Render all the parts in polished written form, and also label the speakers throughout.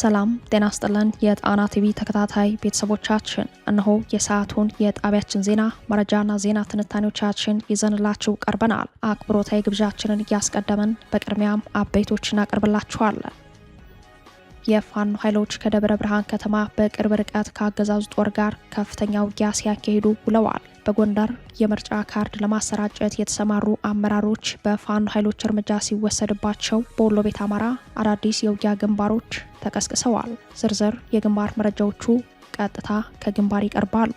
Speaker 1: ሰላም ጤና ይስጥልን የጣና ቲቪ ተከታታይ ቤተሰቦቻችን፣ እነሆ የሰዓቱን የጣቢያችን ዜና መረጃና ዜና ትንታኔዎቻችን ይዘንላችሁ ቀርበናል። አክብሮታዊ ግብዣችንን እያስቀደምን በቅድሚያም አበይቶችን እናቀርብላችኋለን። የፋኖ ኃይሎች ከደብረ ብርሃን ከተማ በቅርብ ርቀት ከአገዛዙ ጦር ጋር ከፍተኛ ውጊያ ሲያካሂዱ ውለዋል። በጎንደር የምርጫ ካርድ ለማሰራጨት የተሰማሩ አመራሮች በፋኖ ኃይሎች እርምጃ ሲወሰድባቸው፣ በወሎ ቤት አማራ አዳዲስ የውጊያ ግንባሮች ተቀስቅሰዋል። ዝርዝር የግንባር መረጃዎቹ ቀጥታ ከግንባር ይቀርባሉ።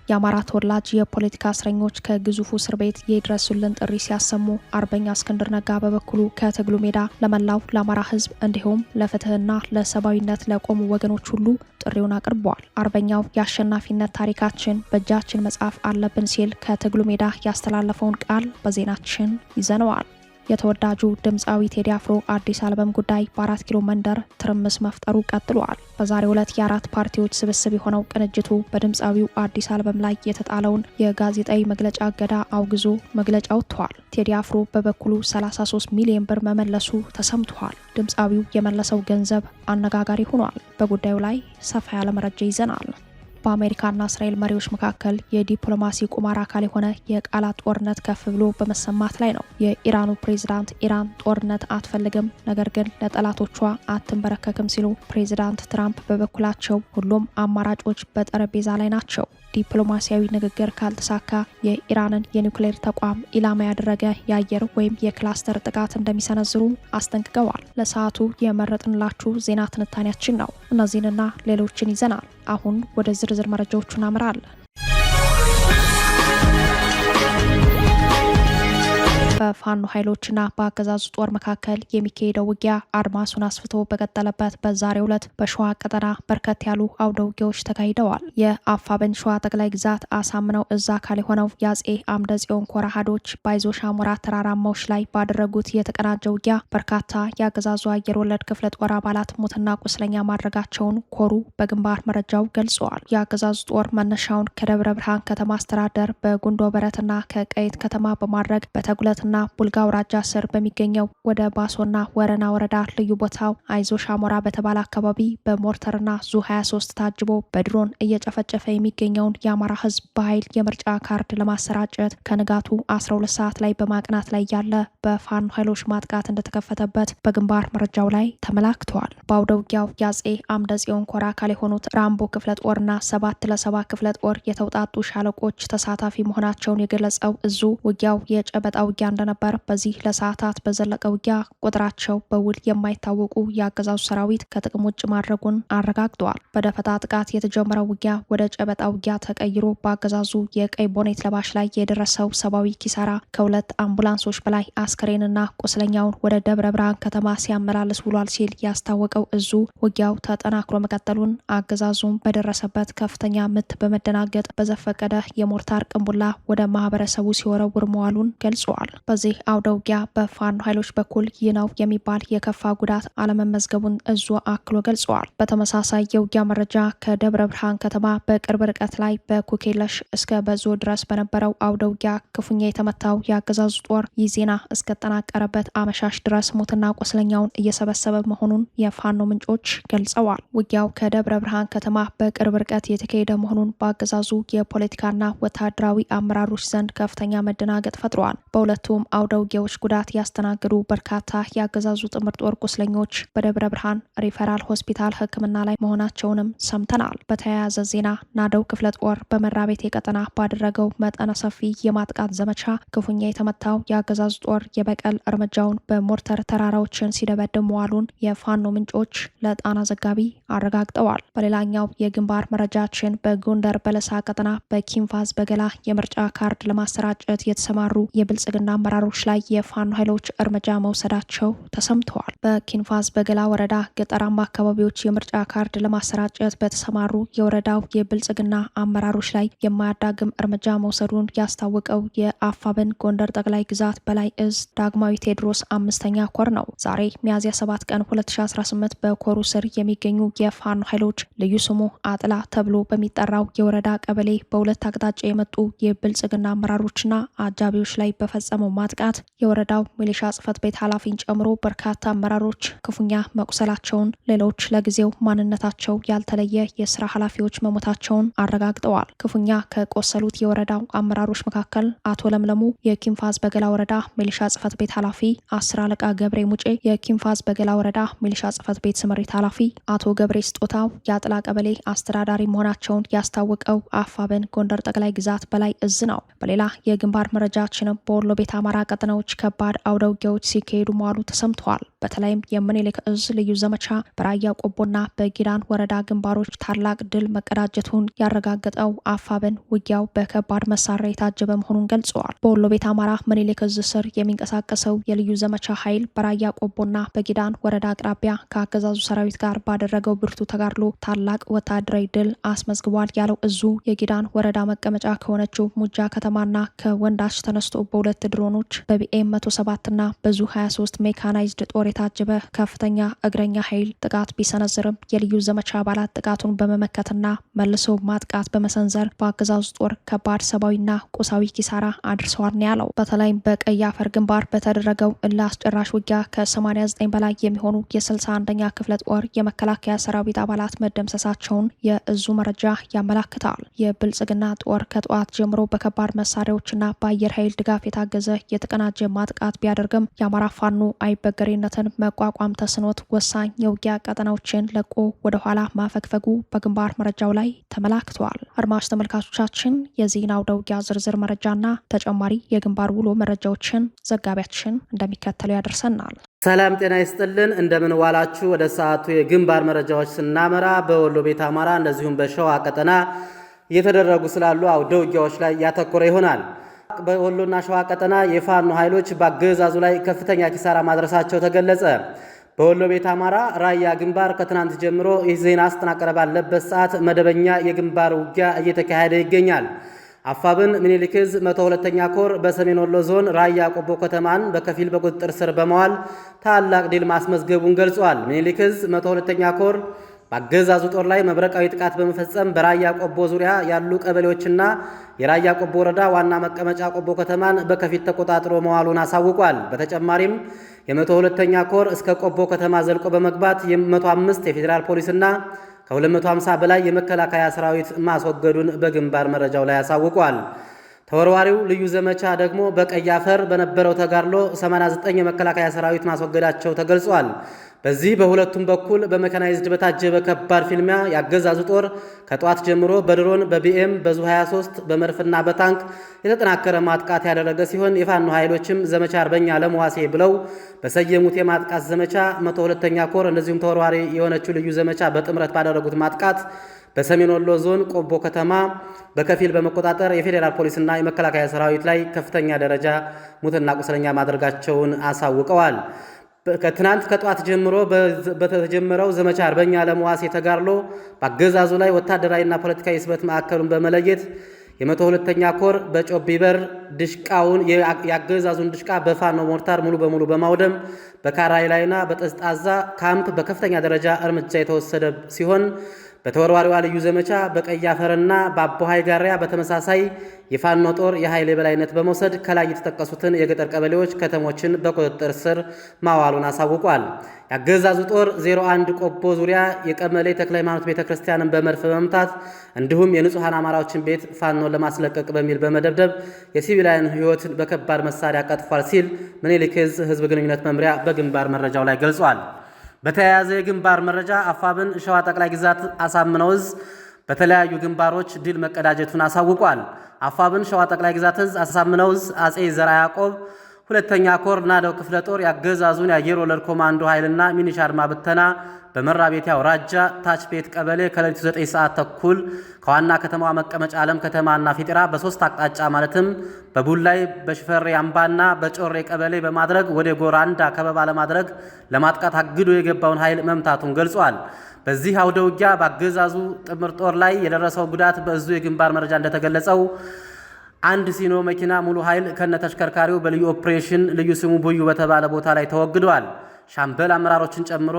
Speaker 1: የአማራ ተወላጅ የፖለቲካ እስረኞች ከግዙፉ እስር ቤት የድረሱልን ጥሪ ሲያሰሙ፣ አርበኛ እስክንድር ነጋ በበኩሉ ከትግሉ ሜዳ ለመላው ለአማራ ሕዝብ እንዲሁም ለፍትህና ለሰብአዊነት ለቆሙ ወገኖች ሁሉ ጥሪውን አቅርበዋል። አርበኛው የአሸናፊነት ታሪካችን በእጃችን መጻፍ አለብን ሲል ከትግሉ ሜዳ ያስተላለፈውን ቃል በዜናችን ይዘነዋል። የተወዳጁ ድምፃዊ ቴዲ አፍሮ አዲስ አልበም ጉዳይ በ4 ኪሎ መንደር ትርምስ መፍጠሩ ቀጥሏል። በዛሬው ዕለት የአራት ፓርቲዎች ስብስብ የሆነው ቅንጅቱ በድምፃዊው አዲስ አልበም ላይ የተጣለውን የጋዜጣዊ መግለጫ እገዳ አውግዞ መግለጫ ወጥቷል። ቴዲ አፍሮ በበኩሉ 33 ሚሊዮን ብር መመለሱ ተሰምቷል። ድምፃዊው የመለሰው ገንዘብ አነጋጋሪ ሆኗል። በጉዳዩ ላይ ሰፋ ያለ መረጃ ይዘናል። በአሜሪካና እስራኤል መሪዎች መካከል የዲፕሎማሲ ቁማር አካል የሆነ የቃላት ጦርነት ከፍ ብሎ በመሰማት ላይ ነው። የኢራኑ ፕሬዝዳንት ኢራን ጦርነት አትፈልግም፣ ነገር ግን ለጠላቶቿ አትንበረከክም ሲሉ፣ ፕሬዝዳንት ትራምፕ በበኩላቸው ሁሉም አማራጮች በጠረጴዛ ላይ ናቸው፣ ዲፕሎማሲያዊ ንግግር ካልተሳካ የኢራንን የኒውክሌር ተቋም ኢላማ ያደረገ የአየር ወይም የክላስተር ጥቃት እንደሚሰነዝሩ አስጠንቅቀዋል። ለሰዓቱ የመረጥንላችሁ ዜና ትንታኔያችን ነው። እነዚህንና ሌሎችን ይዘናል። አሁን ወደ ዝርዝር መረጃዎቹ እናምራለን። በፋኖ ኃይሎችና በአገዛዙ ጦር መካከል የሚካሄደው ውጊያ አድማሱን አስፍቶ በቀጠለበት በዛሬው ዕለት በሸዋ ቀጠና በርከት ያሉ አውደ ውጊያዎች ተካሂደዋል። የአፋብኃኝ ሸዋ ጠቅላይ ግዛት አሳምነው እዝ አካል የሆነው የአጼ አምደ ጽዮን ኮር አሃዶች በአይዞሽ አሞራ ተራራማዎች ላይ ባደረጉት የተቀናጀ ውጊያ በርካታ የአገዛዙ አየር ወለድ ክፍለ ጦር አባላት ሞትና ቁስለኛ ማድረጋቸውን ኮሩ በግንባር መረጃው ገልጸዋል። የአገዛዙ ጦር መነሻውን ከደብረ ብርሃን ከተማ አስተዳደር በጉንዶ በረትና ከቀይት ከተማ በማድረግ በተጉለት ና ቡልጋ አውራጃ ስር በሚገኘው ወደ ባሶና ወረና ወረዳ ልዩ ቦታው አይዞሽ አሞራ በተባለ አካባቢ በሞርተርና ዙ 23 ታጅቦ በድሮን እየጨፈጨፈ የሚገኘውን የአማራ ሕዝብ በኃይል የምርጫ ካርድ ለማሰራጨት ከንጋቱ 12 ሰዓት ላይ በማቅናት ላይ ያለ በፋኖ ኃይሎች ማጥቃት እንደተከፈተበት በግንባር መረጃው ላይ ተመላክተዋል። በአውደ ውጊያው የአጼ አምደ ጽዮን ኮር አካል የሆኑት ራምቦ ክፍለ ጦርና 7 ክፍለ ጦር የተውጣጡ ሻለቆች ተሳታፊ መሆናቸውን የገለጸው እዙ ውጊያው የጨበጣ ውጊያ እንደነበር፣ በዚህ ለሰዓታት በዘለቀ ውጊያ ቁጥራቸው በውል የማይታወቁ የአገዛዙ ሰራዊት ከጥቅም ውጭ ማድረጉን አረጋግጠዋል። በደፈጣ ጥቃት የተጀመረው ውጊያ ወደ ጨበጣ ውጊያ ተቀይሮ በአገዛዙ የቀይ ቦኔት ለባሽ ላይ የደረሰው ሰብአዊ ኪሳራ ከ2 አምቡላንሶች በላይ አስከሬንና ቁስለኛውን ወደ ደብረ ብርሃን ከተማ ሲያመላልስ ውሏል ሲል ያስታወቀው እዙ ውጊያው ተጠናክሮ መቀጠሉን፣ አገዛዙም በደረሰበት ከፍተኛ ምት በመደናገጥ በዘፈቀደ የሞርታር ቅንቡላ ወደ ማህበረሰቡ ሲወረውር መዋሉን ገልጸዋል። በዚህ አውደ ውጊያ በፋኖ ኃይሎች በኩል ይህ ነው የሚባል የከፋ ጉዳት አለመመዝገቡን እዙ አክሎ ገልጸዋል። በተመሳሳይ የውጊያ መረጃ ከደብረ ብርሃን ከተማ በቅርብ ርቀት ላይ በኩኬለሽ እስከ በዞ ድረስ በነበረው አውደ ውጊያ ክፉኛ የተመታው የአገዛዙ ጦር ይህ ዜና እስከጠናቀረበት አመሻሽ ድረስ ሞትና ቆስለኛውን እየሰበሰበ መሆኑን የፋኖ ምንጮች ገልጸዋል። ውጊያው ከደብረ ብርሃን ከተማ በቅርብ ርቀት የተካሄደ መሆኑን በአገዛዙ የፖለቲካና ወታደራዊ አመራሮች ዘንድ ከፍተኛ መደናገጥ ፈጥረዋል። በሁለቱም አውደ ውጊያዎች ጉዳት ያስተናገዱ በርካታ የአገዛዙ ጥምር ጦር ቁስለኞች በደብረ ብርሃን ሪፈራል ሆስፒታል ሕክምና ላይ መሆናቸውንም ሰምተናል። በተያያዘ ዜና ናደው ክፍለ ጦር በመራቤቴ ቀጠና ባደረገው መጠነ ሰፊ የማጥቃት ዘመቻ ክፉኛ የተመታው የአገዛዙ ጦር የበቀል እርምጃውን በሞርተር ተራራዎችን ሲደበድብ መዋሉን የፋኖ ምንጮች ለጣና ዘጋቢ አረጋግጠዋል። በሌላኛው የግንባር መረጃችን በጎንደር በለሳ ቀጠና በኪንፋዝ በገላ የምርጫ ካርድ ለማሰራጨት የተሰማሩ የብልጽግና አመራሮች ላይ የፋኖ ኃይሎች እርምጃ መውሰዳቸው ተሰምተዋል። በኪንፋዝ በገላ ወረዳ ገጠራማ አካባቢዎች የምርጫ ካርድ ለማሰራጨት በተሰማሩ የወረዳው የብልጽግና አመራሮች ላይ የማያዳግም እርምጃ መውሰዱን ያስታወቀው የአፋብኃኝ ጎንደር ጠቅላይ ግዛት በላይ እዝ ዳግማዊ ቴዎድሮስ 5ኛ ኮር ነው። ዛሬ ሚያዝያ 7 ቀን 2018 በኮሩ ስር የሚገኙ የፋኖ ኃይሎች ልዩ ስሙ አጥላ ተብሎ በሚጠራው የወረዳ ቀበሌ በሁለት አቅጣጫ የመጡ የብልጽግና አመራሮችና አጃቢዎች ላይ በፈጸመው ማጥቃት የወረዳው ሚሊሻ ጽሕፈት ቤት ኃላፊን ጨምሮ በርካታ አመራሮች ክፉኛ መቁሰላቸውን፣ ሌሎች ለጊዜው ማንነታቸው ያልተለየ የስራ ኃላፊዎች መሞታቸውን አረጋግጠዋል። ክፉኛ ከቆሰሉት የወረዳው አመራሮች መካከል አቶ ለምለሙ የኪንፋዝ በገላ ወረዳ ሚሊሻ ጽሕፈት ቤት ኃላፊ፣ 10 አለቃ ገብሬ ሙጬ የኪንፋዝ በገላ ወረዳ ሚሊሻ ጽሕፈት ቤት ስምሪት ኃላፊ፣ አቶ ገብሬ ስጦታው የአጥላ ቀበሌ አስተዳዳሪ መሆናቸውን ያስታወቀው አፋብን ጎንደር ጠቅላይ ግዛት በላይ እዝ ነው። በሌላ የግንባር መረጃችንም በወሎ ቤት አማራ ቀጠናዎች ከባድ አውደ ውጊያዎች ሲካሄዱ መዋሉ ተሰምተዋል። በተለይም የምኒልክ እዝ ልዩ ዘመቻ በራያ ቆቦና በጊዳን ወረዳ ግንባሮች ታላቅ ድል መቀዳጀቱን ያረጋገጠው አፋብን ውጊያው በከባድ መሳሪያ የታጀበ መሆኑን ገልጸዋል። በወሎ ቤት አማራ ምኒልክ እዝ ስር የሚንቀሳቀሰው የልዩ ዘመቻ ኃይል በራያ ቆቦና በጊዳን ወረዳ አቅራቢያ ከአገዛዙ ሰራዊት ጋር ባደረገው ብርቱ ተጋድሎ ታላቅ ወታደራዊ ድል አስመዝግቧል ያለው እዙ የጊዳን ወረዳ መቀመጫ ከሆነችው ሙጃ ከተማና ከወንዳች ተነስቶ በሁለት ድሮኖች በቢኤም 107 እና በዙ 23 ሜካናይዝድ ጦር የታጀበ ከፍተኛ እግረኛ ኃይል ጥቃት ቢሰነዝርም የልዩ ዘመቻ አባላት ጥቃቱን በመመከትና መልሶ ማጥቃት በመሰንዘር በአገዛዙ ጦር ከባድ ሰብአዊና ቁሳዊ ኪሳራ አድርሰዋል ነው ያለው። በተለይም በቀይ አፈር ግንባር በተደረገው እልህ አስጨራሽ ውጊያ ከ89 በላይ የሚሆኑ የ61ኛ ክፍለ ጦር የመከላከያ ሰራዊት አባላት መደምሰሳቸውን የእዙ መረጃ ያመላክታል። የብልጽግና ጦር ከጠዋት ጀምሮ በከባድ መሳሪያዎችና በአየር ኃይል ድጋፍ የታገዘ የተቀናጀ ማጥቃት ቢያደርግም የአማራ ፋኖ አይበገሬነትን መቋቋም ተስኖት ወሳኝ የውጊያ ቀጠናዎችን ለቆ ወደ ኋላ ማፈግፈጉ በግንባር መረጃው ላይ ተመላክቷል። አድማጭ ተመልካቾቻችን የዚህን አውደ ውጊያ ዝርዝር መረጃና ተጨማሪ የግንባር ውሎ መረጃዎችን ዘጋቢያችን እንደሚከተለው ያደርሰናል።
Speaker 2: ሰላም ጤና ይስጥልን፣ እንደምን ዋላችሁ። ወደ ሰዓቱ የግንባር መረጃዎች ስናመራ በወሎ ቤት አማራ እንደዚሁም በሸዋ ቀጠና እየተደረጉ ስላሉ አውደ ውጊያዎች ላይ ያተኮረ ይሆናል። በወሎና ሸዋ ቀጠና የፋኖ ኃይሎች በአገዛዙ ላይ ከፍተኛ ኪሳራ ማድረሳቸው ተገለጸ። በወሎ ቤት አማራ ራያ ግንባር ከትናንት ጀምሮ ይህ ዜና አስተናቀረ ባለበት ሰዓት መደበኛ የግንባር ውጊያ እየተካሄደ ይገኛል። አፋብን ምኒልክ ዕዝ 102ኛ ኮር በሰሜን ወሎ ዞን ራያ ቆቦ ከተማን በከፊል በቁጥጥር ስር በመዋል ታላቅ ድል ማስመዝገቡን ገልጿል። ምኒልክ ዕዝ 102ኛ ኮር በአገዛዙ ጦር ላይ መብረቃዊ ጥቃት በመፈጸም በራያ ቆቦ ዙሪያ ያሉ ቀበሌዎችና የራያ ቆቦ ወረዳ ዋና መቀመጫ ቆቦ ከተማን በከፊል ተቆጣጥሮ መዋሉን አሳውቋል። በተጨማሪም የ102ኛ ኮር እስከ ቆቦ ከተማ ዘልቆ በመግባት የ105 የፌዴራል ፖሊስና ከ250 በላይ የመከላከያ ሰራዊት ማስወገዱን በግንባር መረጃው ላይ አሳውቋል። ተወርዋሪው ልዩ ዘመቻ ደግሞ በቀይ አፈር በነበረው ተጋድሎ 89 የመከላከያ ሰራዊት ማስወገዳቸው ተገልጿል። በዚህ በሁለቱም በኩል በሜካናይዝድ በታጀበ ከባድ ፊልሚያ ያገዛዙ ጦር ከጧት ጀምሮ በድሮን በቢኤም በዙ 23 በመድፍና በታንክ የተጠናከረ ማጥቃት ያደረገ ሲሆን የፋኖ ኃይሎችም ዘመቻ አርበኛ ለመዋሴ ብለው በሰየሙት የማጥቃት ዘመቻ 102ኛ ኮር እንደዚሁም ተወርዋሪ የሆነችው ልዩ ዘመቻ በጥምረት ባደረጉት ማጥቃት በሰሜን ወሎ ዞን ቆቦ ከተማ በከፊል በመቆጣጠር የፌዴራል ፖሊስና የመከላከያ ሰራዊት ላይ ከፍተኛ ደረጃ ሙትና ቁስለኛ ማድረጋቸውን አሳውቀዋል። ከትናንት ከጧት ጀምሮ በተጀመረው ዘመቻ አርበኛ ለመዋሴ ተጋድሎ በአገዛዙ ላይ ወታደራዊና ፖለቲካዊ ስበት ማዕከሉን በመለየት የ102ኛ ኮር በጮቢበር ድሽቃውን ያገዛዙን ድሽቃ በፋኖ ሞርታር ሙሉ በሙሉ በማውደም በካራይላይና በጠስጣዛ ካምፕ በከፍተኛ ደረጃ እርምጃ የተወሰደ ሲሆን በተወርዋሪዋ ልዩ ዘመቻ በቀይ አፈርና በአቦሃይ ጋሪያ በተመሳሳይ የፋኖ ጦር የኃይል የበላይነት በመውሰድ ከላይ የተጠቀሱትን የገጠር ቀበሌዎች ከተሞችን በቁጥጥር ስር ማዋሉን አሳውቋል። ያገዛዙ ጦር 01 ቆቦ ዙሪያ የቀመሌ ተክለ ሃይማኖት ቤተክርስቲያንን በመድፍ በመምታት እንዲሁም የንጹሃን አማራዎችን ቤት ፋኖ ለማስለቀቅ በሚል በመደብደብ የሲቪላውያን ሕይወትን በከባድ መሳሪያ ቀጥፏል ሲል ምኒልክ ዕዝ ህዝብ ግንኙነት መምሪያ በግንባር መረጃው ላይ ገልጿል። በተያያዘ የግንባር መረጃ አፋብን ሸዋ ጠቅላይ ግዛት አሳምነው ዕዝ በተለያዩ ግንባሮች ድል መቀዳጀቱን አሳውቋል። አፋብን ሸዋ ጠቅላይ ግዛት ዕዝ አሳምነው ዕዝ አጼ ዘርዓ ያዕቆብ 2ኛ ኮር ናደው ክፍለ ጦር ያገዛዙን የአየር ወለድ ኮማንዶ ኃይልና ሚኒሻ አድማ ብተና በመራቤቴ አውራጃ ታች ቤት ቀበሌ ከሌሊቱ 9 ሰዓት ተኩል ከዋና ከተማዋ መቀመጫ ዓለም ከተማና ፊጥራ በሶስት አቅጣጫ ማለትም በቡላይ በሽፈሬ አምባና በጮሬ ቀበሌ በማድረግ ወደ ጎራንዳ ከበባ ለማድረግ ለማጥቃት አግዶ የገባውን ኃይል መምታቱን ገልጿል። በዚህ አውደ ውጊያ በአገዛዙ ጥምር ጦር ላይ የደረሰው ጉዳት በእዙ የግንባር መረጃ እንደተገለጸው አንድ ሲኖ መኪና ሙሉ ኃይል ከነተሽከርካሪው በልዩ ኦፕሬሽን ልዩ ስሙ ቡዩ በተባለ ቦታ ላይ ተወግዷል። ሻምበል አመራሮችን ጨምሮ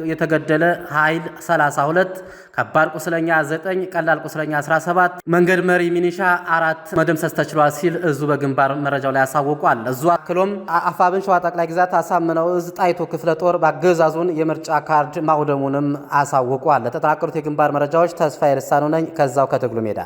Speaker 2: የተገደለ ኃይል 32፣ ከባድ ቁስለኛ 9፣ ቀላል ቁስለኛ 17፣ መንገድ መሪ ሚኒሻ 4 መደምሰስ ተችሏል ሲል እዙ በግንባር መረጃው ላይ ያሳውቋል። እዙ አክሎም አፋብን ሸዋ ጠቅላይ ግዛት አሳምነው እዝ ጣይቱ ክፍለ ጦር በአገዛዙን የምርጫ ካርድ ማውደሙንም አሳውቋል። ለተጠናቀሩት የግንባር መረጃዎች ተስፋዬ ልሳኑ ነኝ ከዛው ከትግሉ ሜዳ።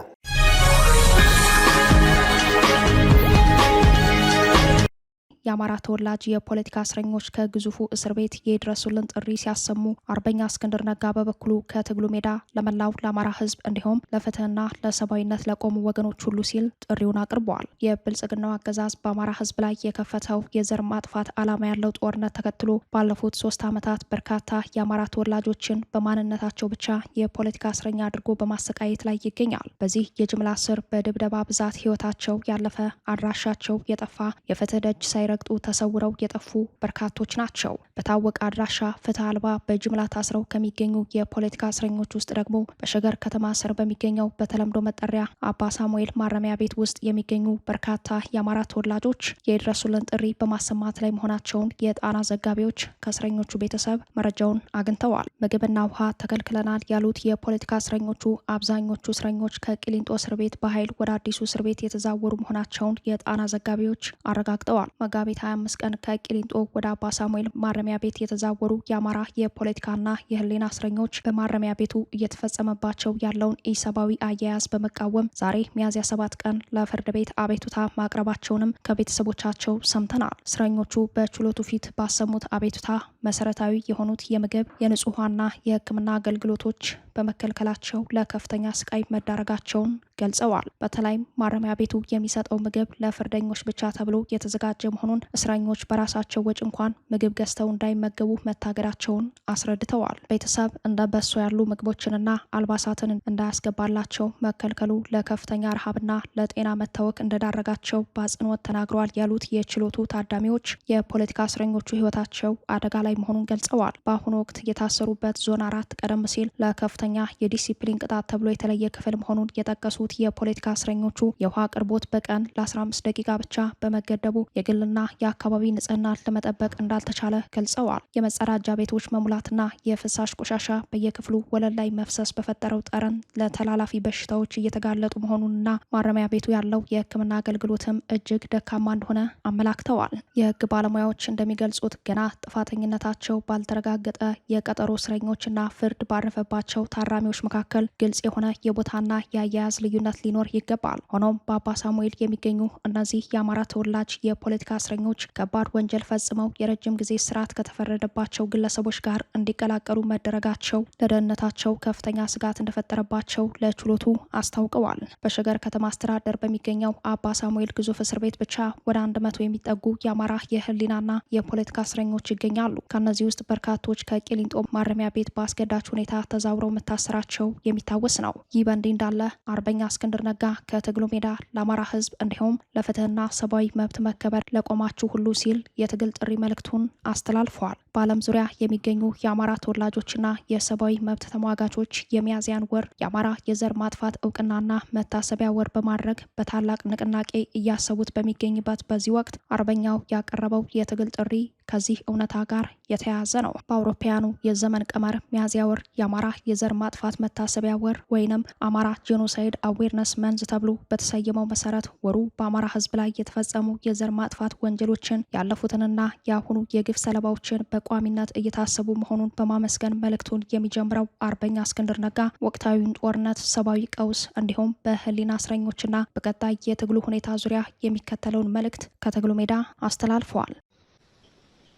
Speaker 1: የአማራ ተወላጅ የፖለቲካ እስረኞች ከግዙፉ እስር ቤት የድረሱልን ጥሪ ሲያሰሙ አርበኛ እስክንድር ነጋ በበኩሉ ከትግሉ ሜዳ ለመላው ለአማራ ሕዝብ እንዲሁም ለፍትህና ለሰብአዊነት ለቆሙ ወገኖች ሁሉ ሲል ጥሪውን አቅርበዋል። የብልጽግናው አገዛዝ በአማራ ሕዝብ ላይ የከፈተው የዘር ማጥፋት ዓላማ ያለው ጦርነት ተከትሎ ባለፉት 3 ዓመታት በርካታ የአማራ ተወላጆችን በማንነታቸው ብቻ የፖለቲካ እስረኛ አድርጎ በማሰቃየት ላይ ይገኛል። በዚህ የጅምላ እስር በድብደባ ብዛት ህይወታቸው ያለፈ፣ አድራሻቸው የጠፋ፣ የፍትህ ደጅ ሳይረግጡ ተሰውረው የጠፉ በርካቶች ናቸው። በታወቀ አድራሻ ፍትህ አልባ በጅምላ ታስረው ከሚገኙ የፖለቲካ እስረኞች ውስጥ ደግሞ በሸገር ከተማ ስር በሚገኘው በተለምዶ መጠሪያ አባ ሳሙኤል ማረሚያ ቤት ውስጥ የሚገኙ በርካታ የአማራ ተወላጆች የድረሱልን ጥሪ በማሰማት ላይ መሆናቸውን የጣና ዘጋቢዎች ከእስረኞቹ ቤተሰብ መረጃውን አግኝተዋል። ምግብና ውሃ ተከልክለናል ያሉት የፖለቲካ እስረኞቹ አብዛኞቹ እስረኞች ከቂሊንጦ እስር ቤት በኃይል ወደ አዲሱ እስር ቤት የተዛወሩ መሆናቸውን የጣና ዘጋቢዎች አረጋግጠዋል። መጋቢት 25 ቀን ከቂሊንጦ ወደ አባ ሳሙኤል ማረሚያ ቤት የተዛወሩ የአማራ የፖለቲካና የህሊና እስረኞች በማረሚያ ቤቱ እየተፈጸመባቸው ያለውን ኢሰብአዊ አያያዝ በመቃወም ዛሬ ሚያዝያ 7 ቀን ለፍርድ ቤት አቤቱታ ማቅረባቸውንም ከቤተሰቦቻቸው ሰምተናል። እስረኞቹ በችሎቱ ፊት ባሰሙት አቤቱታ መሰረታዊ የሆኑት የምግብ፣ የንጹህ ውሃና የሕክምና አገልግሎቶች በመከልከላቸው ለከፍተኛ ስቃይ መዳረጋቸውን ገልጸዋል። በተለይም ማረሚያ ቤቱ የሚሰጠው ምግብ ለፍርደኞች ብቻ ተብሎ የተዘጋጀ መሆኑን፣ እስረኞች በራሳቸው ወጪ እንኳን ምግብ ገዝተው እንዳይመገቡ መታገዳቸውን አስረድተዋል። ቤተሰብ እንደ በሶ ያሉ ምግቦችንና አልባሳትን እንዳያስገባላቸው መከልከሉ ለከፍተኛ ረሃብና ለጤና መታወክ እንደዳረጋቸው በአጽንኦት ተናግረዋል ያሉት የችሎቱ ታዳሚዎች የፖለቲካ እስረኞቹ ህይወታቸው አደጋ ላይ መሆኑን ገልጸዋል። በአሁኑ ወቅት የታሰሩበት ዞን 4 ቀደም ሲል ለከፍተኛ የዲሲፕሊን ቅጣት ተብሎ የተለየ ክፍል መሆኑን የጠቀሱት የፖለቲካ እስረኞቹ የውሃ አቅርቦት በቀን ለ15 ደቂቃ ብቻ በመገደቡ የግልና የአካባቢ ንጽህና ለመጠበቅ እንዳልተቻለ ገልጸዋል። የመጸዳጃ ቤቶች መሙላትና የፍሳሽ ቆሻሻ በየክፍሉ ወለል ላይ መፍሰስ በፈጠረው ጠረን ለተላላፊ በሽታዎች እየተጋለጡ መሆኑንና ማረሚያ ቤቱ ያለው የሕክምና አገልግሎትም እጅግ ደካማ እንደሆነ አመላክተዋል። የህግ ባለሙያዎች እንደሚገልጹት ገና ጥፋተኝነታቸው ባልተረጋገጠ የቀጠሮ እስረኞችና ፍርድ ባረፈባቸው ታራሚዎች መካከል ግልጽ የሆነ የቦታና የአያያዝ ልዩነት ሊኖር ይገባል። ሆኖም በአባ ሳሙኤል የሚገኙ እነዚህ የአማራ ተወላጅ የፖለቲካ እስረኞች ከባድ ወንጀል ፈጽመው የረጅም ጊዜ እስራት ከተፈረደባቸው ግለሰቦች ጋር እንዲቀላቀሉ መደረጋቸው ለደህንነታቸው ከፍተኛ ስጋት እንደፈጠረባቸው ለችሎቱ አስታውቀዋል። በሸገር ከተማ አስተዳደር በሚገኘው አባ ሳሙኤል ግዙፍ እስር ቤት ብቻ ወደ 100 የሚጠጉ የአማራ የህሊናና የፖለቲካ እስረኞች ይገኛሉ። ከእነዚህ ውስጥ በርካቶች ከቂሊንጦ ማረሚያ ቤት በአስገዳጅ ሁኔታ ተዛውረው መታሰራቸው የሚታወስ ነው። ይህ በእንዲህ እንዳለ አርበኛ እስክንድር ነጋ ከትግሉ ሜዳ ለአማራ ህዝብ እንዲሁም ለፍትህና ሰብአዊ መብት መከበር ለቆማችሁ ሁሉ ሲል የትግል ጥሪ መልእክቱን አስተላልፈዋል። በዓለም ዙሪያ የሚገኙ የአማራ ተወላጆችና የሰብአዊ መብት ተሟጋቾች የሚያዝያን ወር የአማራ የዘር ማጥፋት እውቅናና መታሰቢያ ወር በማድረግ በታላቅ ንቅናቄ እያሰቡት በሚገኝበት በዚህ ወቅት አርበኛው ያቀረበው የትግል ጥሪ ከዚህ እውነታ ጋር የተያያዘ ነው። በአውሮፓውያኑ የዘመን ቀመር ሚያዝያ ወር የአማራ የዘር ማጥፋት መታሰቢያ ወር ወይንም አማራ ጄኖሳይድ አዌርነስ መንዝ ተብሎ በተሰየመው መሰረት ወሩ በአማራ ህዝብ ላይ የተፈጸሙ የዘር ማጥፋት ወንጀሎችን ያለፉትንና የአሁኑ የግፍ ሰለባዎችን በቋሚነት እየታሰቡ መሆኑን በማመስገን መልእክቱን የሚጀምረው አርበኛ እስክንድር ነጋ ወቅታዊውን ጦርነት፣ ሰብአዊ ቀውስ እንዲሁም በህሊና እስረኞችና በቀጣይ የትግሉ ሁኔታ ዙሪያ የሚከተለውን መልእክት ከትግሉ ሜዳ አስተላልፈዋል።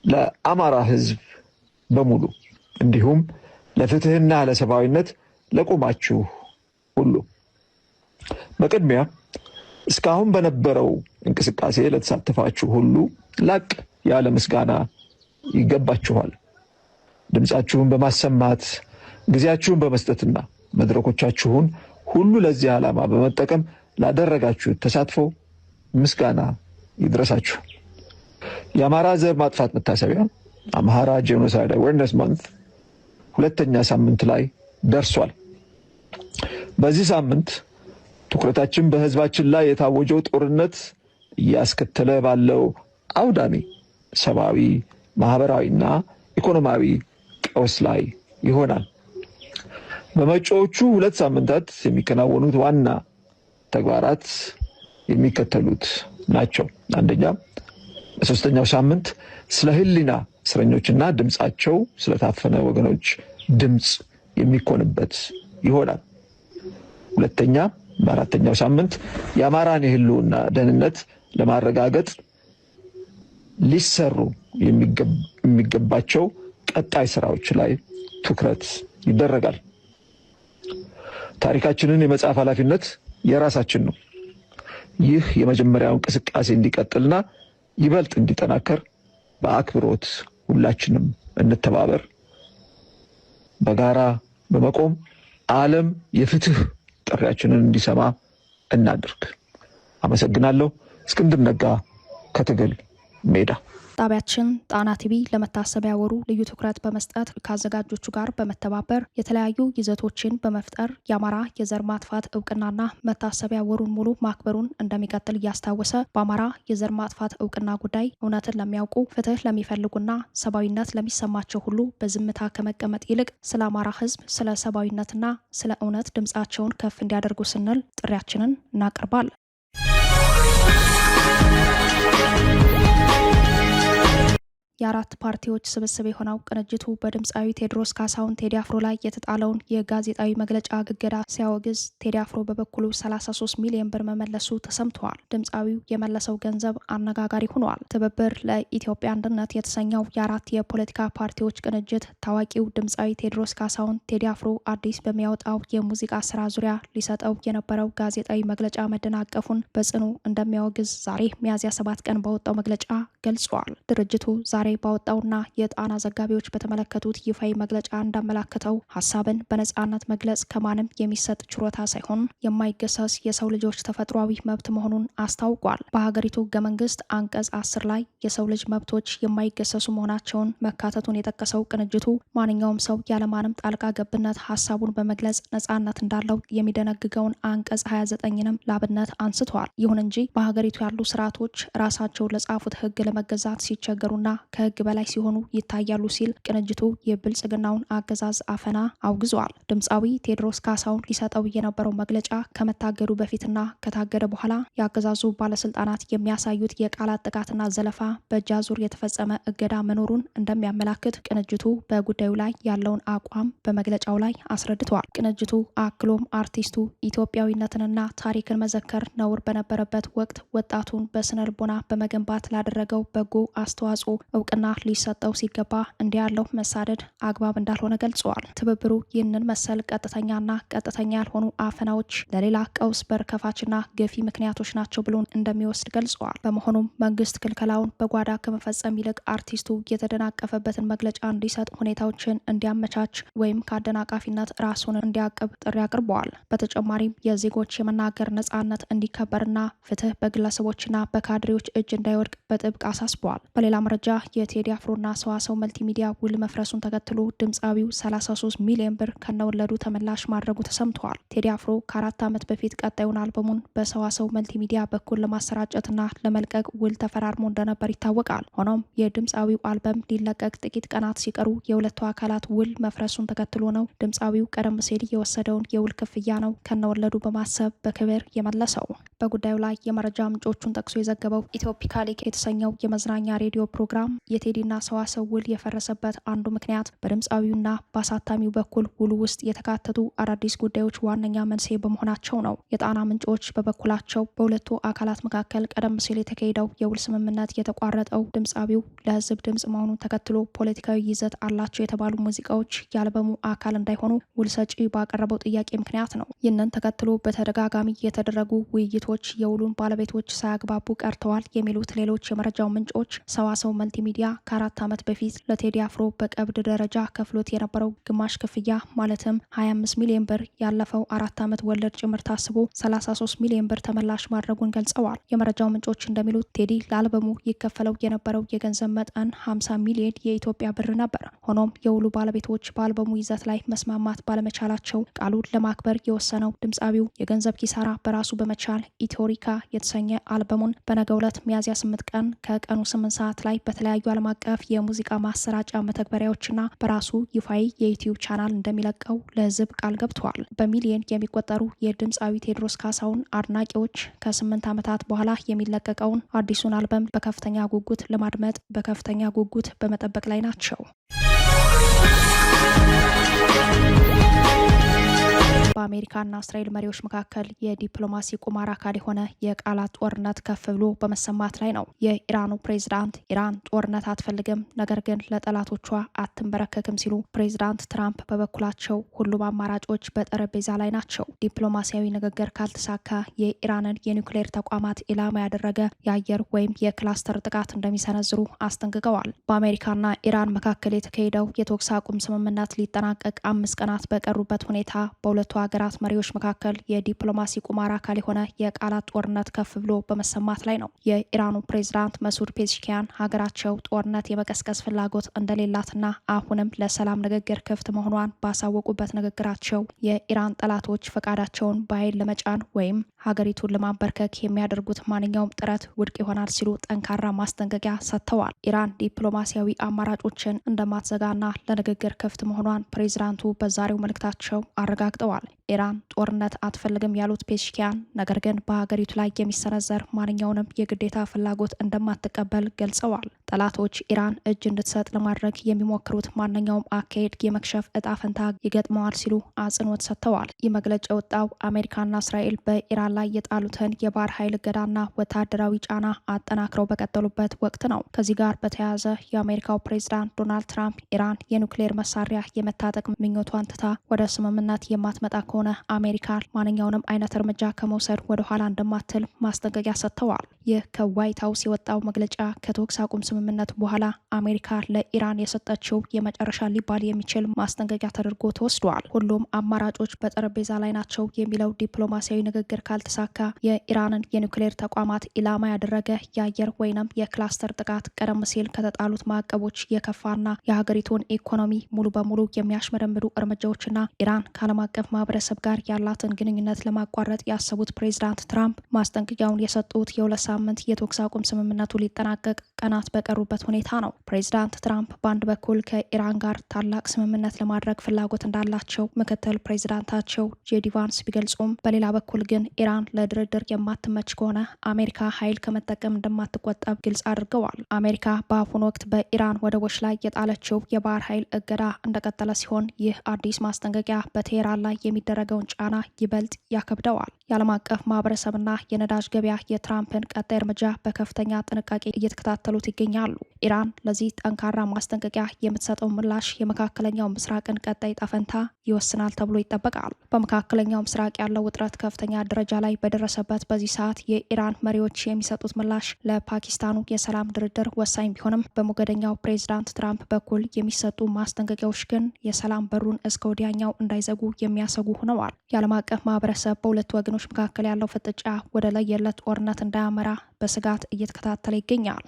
Speaker 3: ለአማራ ህዝብ በሙሉ እንዲሁም ለፍትህና ለሰብአዊነት ለቆማችሁ ሁሉ በቅድሚያ እስካሁን በነበረው እንቅስቃሴ ለተሳተፋችሁ ሁሉ ላቅ ያለ ምስጋና ይገባችኋል። ድምጻችሁን በማሰማት ጊዜያችሁን በመስጠትና መድረኮቻችሁን ሁሉ ለዚህ ዓላማ በመጠቀም ላደረጋችሁት ተሳትፎ ምስጋና ይድረሳችሁ። የአማራ ዘር ማጥፋት መታሰቢያ አምሃራ ጄኖሳይድ አዌርነስ ማንት 2ኛ ሳምንት ላይ ደርሷል። በዚህ ሳምንት ትኩረታችን በህዝባችን ላይ የታወጀው ጦርነት እያስከተለ ባለው አውዳሚ ሰብአዊ፣ ማህበራዊና ኢኮኖሚያዊ ቀውስ ላይ ይሆናል። በመጪዎቹ 2 ሳምንታት የሚከናወኑት ዋና ተግባራት የሚከተሉት ናቸው። አንደኛ፣ በ3ኛው ሳምንት ስለ ህሊና እስረኞችና ድምጻቸው ስለታፈነ ወገኖች ድምጽ የሚኮንበት ይሆናል። ሁለተኛ፣ በ4ኛው ሳምንት የአማራን የህልውና ደህንነት ለማረጋገጥ ሊሰሩ የሚገባቸው ቀጣይ ስራዎች ላይ ትኩረት ይደረጋል። ታሪካችንን የመጻፍ ኃላፊነት የራሳችን ነው። ይህ የመጀመሪያው እንቅስቃሴ እንዲቀጥልና ይበልጥ እንዲጠናከር በአክብሮት ሁላችንም እንተባበር። በጋራ በመቆም ዓለም የፍትህ ጥሪያችንን እንዲሰማ እናድርግ። አመሰግናለሁ። እስክንድር ነጋ ከትግል ሜዳ።
Speaker 1: ጣቢያችን ጣና ቲቪ ለመታሰቢያ ወሩ ልዩ ትኩረት በመስጠት ከአዘጋጆቹ ጋር በመተባበር የተለያዩ ይዘቶችን በመፍጠር የአማራ የዘር ማጥፋት እውቅናና መታሰቢያ ወሩን ሙሉ ማክበሩን እንደሚቀጥል እያስታወሰ በአማራ የዘር ማጥፋት እውቅና ጉዳይ እውነትን ለሚያውቁ ፍትህ ለሚፈልጉና ሰብአዊነት ለሚሰማቸው ሁሉ በዝምታ ከመቀመጥ ይልቅ ስለ አማራ ህዝብ፣ ስለ ሰብአዊነትና ስለ እውነት ድምጻቸውን ከፍ እንዲያደርጉ ስንል ጥሪያችንን እናቀርባለን። የአራት ፓርቲዎች ስብስብ የሆነው ቅንጅቱ በድምፃዊ ቴዎድሮስ ካሳሁን ቴዲ አፍሮ ላይ የተጣለውን የጋዜጣዊ መግለጫ እገዳ ሲያወግዝ ቴዲ አፍሮ በበኩሉ 33 ሚሊዮን ብር መመለሱ ተሰምተዋል። ድምፃዊው የመለሰው ገንዘብ አነጋጋሪ ሆኗል። ትብብር ለኢትዮጵያ አንድነት የተሰኘው የአራት የፖለቲካ ፓርቲዎች ቅንጅት ታዋቂው ድምፃዊ ቴዎድሮስ ካሳሁን ቴዲ አፍሮ አዲስ በሚያወጣው የሙዚቃ ስራ ዙሪያ ሊሰጠው የነበረው ጋዜጣዊ መግለጫ መደናቀፉን በጽኑ እንደሚያወግዝ ዛሬ ሚያዝያ 7 ቀን ባወጣው መግለጫ ገልጿል። ድርጅቱ ዛሬ ባወጣውና የጣና ዘጋቢዎች በተመለከቱት ይፋዊ መግለጫ እንዳመላከተው ሀሳብን በነጻነት መግለጽ ከማንም የሚሰጥ ችሮታ ሳይሆን የማይገሰስ የሰው ልጆች ተፈጥሯዊ መብት መሆኑን አስታውቋል። በሀገሪቱ ህገ መንግስት አንቀጽ 10 ላይ የሰው ልጅ መብቶች የማይገሰሱ መሆናቸውን መካተቱን የጠቀሰው ቅንጅቱ ማንኛውም ሰው ያለማንም ጣልቃ ገብነት ሀሳቡን በመግለጽ ነጻነት እንዳለው የሚደነግገውን አንቀጽ 29ንም ላብነት አንስቷል። ይሁን እንጂ በሀገሪቱ ያሉ ስርዓቶች ራሳቸው ለጻፉት ህግ ለመገዛት ሲቸገሩና ከህግ በላይ ሲሆኑ ይታያሉ ሲል ቅንጅቱ የብልጽግናውን አገዛዝ አፈና አውግዟል። ድምፃዊ ቴዎድሮስ ካሳሁን ሊሰጠው የነበረው መግለጫ ከመታገዱ በፊትና ከታገደ በኋላ የአገዛዙ ባለስልጣናት የሚያሳዩት የቃላት ጥቃትና ዘለፋ በእጅ አዙር የተፈጸመ እገዳ መኖሩን እንደሚያመላክት ቅንጅቱ በጉዳዩ ላይ ያለውን አቋም በመግለጫው ላይ አስረድተዋል። ቅንጅቱ አክሎም አርቲስቱ ኢትዮጵያዊነትንና ታሪክን መዘከር ነውር በነበረበት ወቅት ወጣቱን በስነ ልቦና በመገንባት ላደረገው በጎ አስተዋጽኦ እውቅና ሊሰጠው ሲገባ እንዲህ ያለው መሳደድ አግባብ እንዳልሆነ ገልጸዋል። ትብብሩ ይህንን መሰል ቀጥተኛና ቀጥተኛ ያልሆኑ አፈናዎች ለሌላ ቀውስ በር ከፋችና ገፊ ምክንያቶች ናቸው ብሎ እንደሚወስድ ገልጸዋል። በመሆኑም መንግስት ክልከላውን በጓዳ ከመፈጸም ይልቅ አርቲስቱ የተደናቀፈበትን መግለጫ እንዲሰጥ ሁኔታዎችን እንዲያመቻች ወይም ከአደናቃፊነት ራሱን እንዲያቅብ ጥሪ አቅርበዋል። በተጨማሪም የዜጎች የመናገር ነጻነት እንዲከበርና ፍትህ በግለሰቦችና በካድሬዎች እጅ እንዳይወድቅ በጥብቅ አሳስበዋል። በሌላ መረጃ የቴዲ አፍሮና ሰዋሰው መልቲሚዲያ ውል መፍረሱን ተከትሎ ድምፃዊው 33 ሚሊዮን ብር ከነወለዱ ተመላሽ ማድረጉ ተሰምተዋል። ቴዲ አፍሮ ከ4 ዓመት በፊት ቀጣዩን አልበሙን በሰዋሰው መልቲሚዲያ በኩል ለማሰራጨትና ለመልቀቅ ውል ተፈራርሞ እንደነበር ይታወቃል። ሆኖም የድምፃዊው አልበም ሊለቀቅ ጥቂት ቀናት ሲቀሩ የሁለቱ አካላት ውል መፍረሱን ተከትሎ ነው ድምፃዊው ቀደም ሲል የወሰደውን የውል ክፍያ ነው ከነወለዱ በማሰብ በክብር የመለሰው። በጉዳዩ ላይ የመረጃ ምንጮቹን ጠቅሶ የዘገበው ኢትዮፒካ ሊክ የተሰኘው የመዝናኛ ሬዲዮ ፕሮግራም የቴዲና ሰዋሰው ውል የፈረሰበት አንዱ ምክንያት በድምፃዊውና በአሳታሚው በኩል ውሉ ውስጥ የተካተቱ አዳዲስ ጉዳዮች ዋነኛ መንስኤ በመሆናቸው ነው። የጣና ምንጮች በበኩላቸው በሁለቱ አካላት መካከል ቀደም ሲል የተካሄደው የውል ስምምነት የተቋረጠው ድምፃዊው ለህዝብ ድምፅ መሆኑን ተከትሎ ፖለቲካዊ ይዘት አላቸው የተባሉ ሙዚቃዎች የአልበሙ አካል እንዳይሆኑ ውል ሰጪ ባቀረበው ጥያቄ ምክንያት ነው። ይህንን ተከትሎ በተደጋጋሚ የተደረጉ ውይይቶች የውሉን ባለቤቶች ሳያግባቡ ቀርተዋል የሚሉት ሌሎች የመረጃው ምንጮች ሰዋሰው መልቲሚዲያ ከ4 ዓመት በፊት ለቴዲ አፍሮ በቀብድ ደረጃ ከፍሎት የነበረው ግማሽ ክፍያ ማለትም 25 ሚሊዮን ብር ያለፈው 4 ዓመት ወለድ ጭምር ታስቦ 33 ሚሊዮን ብር ተመላሽ ማድረጉን ገልጸዋል። የመረጃው ምንጮች እንደሚሉት ቴዲ ለአልበሙ ይከፈለው የነበረው የገንዘብ መጠን 50 ሚሊዮን የኢትዮጵያ ብር ነበር። ሆኖም የውሉ ባለቤቶች በአልበሙ ይዘት ላይ መስማማት ባለመቻላቸው ቃሉን ለማክበር የወሰነው ድምፃዊው የገንዘብ ኪሳራ በራሱ በመቻል ኢትዮሪካ የተሰኘ አልበሙን በነገው ዕለት ሚያዝያ 8 ቀን ከቀኑ 8 ሰዓት ላይ በተለያዩ ዓለም አቀፍ የሙዚቃ ማሰራጫ መተግበሪያዎችና በራሱ ይፋዊ የዩቲዩብ ቻናል እንደሚለቀው ለሕዝብ ቃል ገብቷል። በሚሊዮን የሚቆጠሩ የድምፃዊ ቴዎድሮስ ካሳሁን አድናቂዎች ከ8 ዓመታት በኋላ የሚለቀቀውን አዲሱን አልበም በከፍተኛ ጉጉት ለማድመጥ በከፍተኛ ጉጉት በመጠበቅ ላይ ናቸው። በአሜሪካና እስራኤል መሪዎች መካከል የዲፕሎማሲ ቁማር አካል የሆነ የቃላት ጦርነት ከፍ ብሎ በመሰማት ላይ ነው። የኢራኑ ፕሬዝዳንት ኢራን ጦርነት አትፈልግም፣ ነገር ግን ለጠላቶቿ አትንበረከክም ሲሉ፣ ፕሬዝዳንት ትራምፕ በበኩላቸው ሁሉም አማራጮች በጠረጴዛ ላይ ናቸው። ዲፕሎማሲያዊ ንግግር ካልተሳካ የኢራንን የኒውክሌር ተቋማት ኢላማ ያደረገ የአየር ወይም የክላስተር ጥቃት እንደሚሰነዝሩ አስጠንቅቀዋል። በአሜሪካና ኢራን መካከል የተካሄደው የተኩስ አቁም ስምምነት ሊጠናቀቅ 5 ቀናት በቀሩበት ሁኔታ በሁለቱ ሀገራት መሪዎች መካከል የዲፕሎማሲ ቁማር አካል የሆነ የቃላት ጦርነት ከፍ ብሎ በመሰማት ላይ ነው። የኢራኑ ፕሬዝዳንት መሱድ ፔዜሽኪያን ሀገራቸው ጦርነት የመቀስቀስ ፍላጎት እንደሌላትና አሁንም ለሰላም ንግግር ክፍት መሆኗን ባሳወቁበት ንግግራቸው የኢራን ጠላቶች ፈቃዳቸውን በኃይል ለመጫን ወይም ሀገሪቱን ለማንበርከክ የሚያደርጉት ማንኛውም ጥረት ውድቅ ይሆናል ሲሉ ጠንካራ ማስጠንቀቂያ ሰጥተዋል። ኢራን ዲፕሎማሲያዊ አማራጮችን እንደማትዘጋና ለንግግር ክፍት መሆኗን ፕሬዝዳንቱ በዛሬው መልእክታቸው አረጋግጠዋል። ኢራን ጦርነት አትፈልግም ያሉት ፔዜሽኪያን ነገር ግን በሀገሪቱ ላይ የሚሰነዘር ማንኛውንም የግዴታ ፍላጎት እንደማትቀበል ገልጸዋል። ጠላቶች ኢራን እጅ እንድትሰጥ ለማድረግ የሚሞክሩት ማንኛውም አካሄድ የመክሸፍ እጣ ፈንታ ይገጥመዋል ሲሉ አጽንኦት ሰጥተዋል። ይህ መግለጫ የወጣው አሜሪካና እስራኤል በኢራን ላይ የጣሉትን የባህር ኃይል እገዳና ወታደራዊ ጫና አጠናክረው በቀጠሉበት ወቅት ነው። ከዚህ ጋር በተያያዘ የአሜሪካው ፕሬዝዳንት ዶናልድ ትራምፕ ኢራን የኒውክሌር መሳሪያ የመታጠቅ ምኞቷን ትታ ወደ ስምምነት የማትመጣ ከሆነ አሜሪካ ማንኛውንም አይነት እርምጃ ከመውሰድ ወደ ኋላ እንደማትል ማስጠንቀቂያ ሰጥተዋል። ይህ ከዋይት ሀውስ የወጣው መግለጫ ከተኩስ አቁም ስምምነት በኋላ አሜሪካ ለኢራን የሰጠችው የመጨረሻ ሊባል የሚችል ማስጠንቀቂያ ተደርጎ ተወስዷል። ሁሉም አማራጮች በጠረጴዛ ላይ ናቸው የሚለው ዲፕሎማሲያዊ ንግግር ካልተሳካ የኢራንን የኒውክሌር ተቋማት ኢላማ ያደረገ የአየር ወይንም የክላስተር ጥቃት ቀደም ሲል ከተጣሉት ማዕቀቦች የከፋና የሀገሪቱን ኢኮኖሚ ሙሉ በሙሉ የሚያሽመደምዱ እርምጃዎችና ኢራን ከዓለም አቀፍ ማህበረሰብ ጋር ያላትን ግንኙነት ለማቋረጥ ያሰቡት ፕሬዝዳንት ትራምፕ ማስጠንቀቂያውን የሰጡት የ2 ሳምንት የተኩስ አቁም ስምምነቱ ሊጠናቀቅ ቀናት በቀሩበት ሁኔታ ነው። ፕሬዝዳንት ትራምፕ በአንድ በኩል ከኢራን ጋር ታላቅ ስምምነት ለማድረግ ፍላጎት እንዳላቸው ምክትል ፕሬዝዳንታቸው ጄዲ ቫንስ ቢገልጹም በሌላ በኩል ግን ኢራን ለድርድር የማትመች ከሆነ አሜሪካ ኃይል ከመጠቀም እንደማትቆጠብ ግልጽ አድርገዋል። አሜሪካ በአሁኑ ወቅት በኢራን ወደቦች ላይ የጣለችው የባህር ኃይል እገዳ እንደቀጠለ ሲሆን ይህ አዲስ ማስጠንቀቂያ በቴህራን ላይ የሚደረገውን ጫና ይበልጥ ያከብደዋል። የዓለም አቀፍ ማህበረሰብና የነዳጅ ገበያ የትራምፕን ቀጣይ እርምጃ በከፍተኛ ጥንቃቄ እየተከታተሉት ይገኛሉ። ኢራን ለዚህ ጠንካራ ማስጠንቀቂያ የምትሰጠው ምላሽ የመካከለኛው ምስራቅን ቀጣይ ጣፈንታ ይወስናል ተብሎ ይጠበቃል። በመካከለኛው ምስራቅ ያለው ውጥረት ከፍተኛ ደረጃ ላይ በደረሰበት በዚህ ሰዓት የኢራን መሪዎች የሚሰጡት ምላሽ ለፓኪስታኑ የሰላም ድርድር ወሳኝ ቢሆንም በሞገደኛው ፕሬዝዳንት ትራምፕ በኩል የሚሰጡ ማስጠንቀቂያዎች ግን የሰላም በሩን እስከ ወዲያኛው እንዳይዘጉ የሚያሰጉ ሆነዋል። የዓለም አቀፍ ማህበረሰብ በሁለቱ ወገኖች መካከል ያለው ፍጥጫ ወደ ለየለት ጦርነት እንዳያመራ በስጋት እየተከታተለ ይገኛል።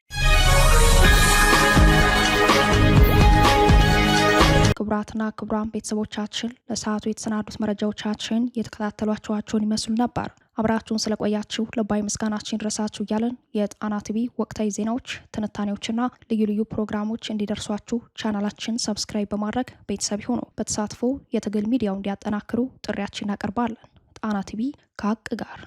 Speaker 1: ክቡራትና ክቡራን ቤተሰቦቻችን ለሰዓቱ የተሰናዱት መረጃዎቻችን የተከታተሏቸዋቸውን ይመስሉ ነበር። አብራችሁን ስለቆያችሁ ልባዊ ምስጋናችን ይድረሳችሁ እያለን የጣና ቲቪ ወቅታዊ ዜናዎች፣ ትንታኔዎችና ልዩ ልዩ ፕሮግራሞች እንዲደርሷችሁ ቻናላችን ሰብስክራይብ በማድረግ ቤተሰብ ይሁኑ። በተሳትፎ የትግል ሚዲያው እንዲያጠናክሩ ጥሪያችን እናቀርባለን። ጣና ቲቪ ከሀቅ ጋር